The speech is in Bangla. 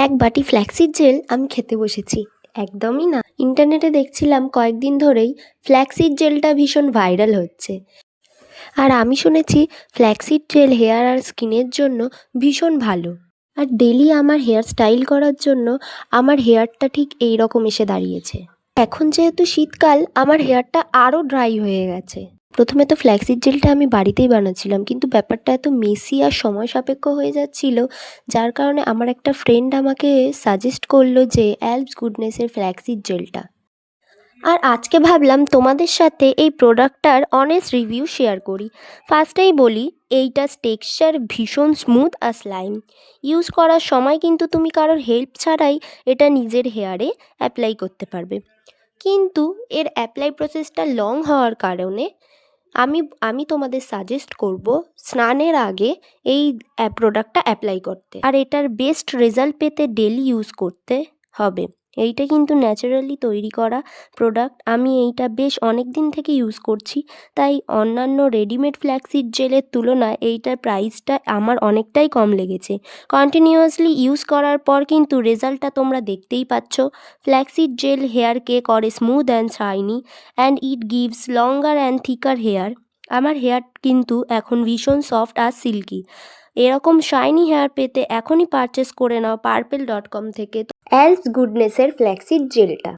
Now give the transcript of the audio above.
এক বাটি ফ্ল্যাক্সিড জেল আমি খেতে বসেছি। একদমই না, ইন্টারনেটে দেখছিলাম কয়েকদিন ধরেই ফ্ল্যাক্সিড জেলটা ভীষণ ভাইরাল হচ্ছে। আর আমি শুনেছি ফ্ল্যাক্সিড জেল হেয়ার আর স্কিনের জন্য ভীষণ ভালো। আর ডেলি আমার হেয়ার স্টাইল করার জন্য আমার হেয়ারটা ঠিক এই রকম এসে দাঁড়িয়েছে। এখন যেহেতু শীতকাল, আমার হেয়ারটা আরও ড্রাই হয়ে গেছে। প্রথমে তো ফ্ল্যাক্সিড জেলটা আমি বাড়িতেই বানাচ্ছিলাম, কিন্তু ব্যাপারটা এত মেসি আর সময় সাপেক্ষ হয়ে যাচ্ছিল, যার কারণে আমার একটা ফ্রেন্ড আমাকে সাজেস্ট করলো যে অ্যালপস গুডনেসের ফ্ল্যাক্সিড জেলটা। আর আজকে ভাবলাম তোমাদের সাথে এই প্রোডাক্টটার অনেস্ট রিভিউ শেয়ার করি। ফার্স্টেই বলি, এইটার টেক্সচার ভীষণ স্মুথ আর স্লাইম। ইউজ করার সময় কিন্তু তুমি কারোর হেল্প ছাড়াই এটা নিজের হেয়ারে অ্যাপ্লাই করতে পারবে। কিন্তু এর অ্যাপ্লাই প্রসেসটা লং হওয়ার কারণে আমি আমি তোমাদের সাজেস্ট করব স্নানের আগে এই প্রোডাক্টটা অ্যাপ্লাই করতে। আর এটার বেস্ট রেজাল্ট পেতে ডেলি ইউজ করতে হবে। এইটা কিন্তু ন্যাচারালি তৈরি করা প্রোডাক্ট। আমি এইটা বেশ অনেক দিন থেকে ইউজ করছি, তাই অন্যান্য রেডিমেড ফ্ল্যাক্সিড জেলের তুলনায় এইটার প্রাইসটা আমার অনেকটাই কম লেগেছে। কন্টিনিউয়াসলি ইউজ করার পর কিন্তু রেজাল্টটা তোমরা দেখতেই পাচ্ছ। ফ্ল্যাক্সিড জেল হেয়ারকে করে smooth and shiny and it gives longer and thicker hair. আমার হেয়ার কিন্তু এখন ভীষণ সফট আর সিল্কি। এরকম শাইনি হেয়ার পেতে এখনই পারচেস করে নাও পার্পেল.com থেকে অ্যালপস গুডনেসের ফ্ল্যাক্সিড জেলটা।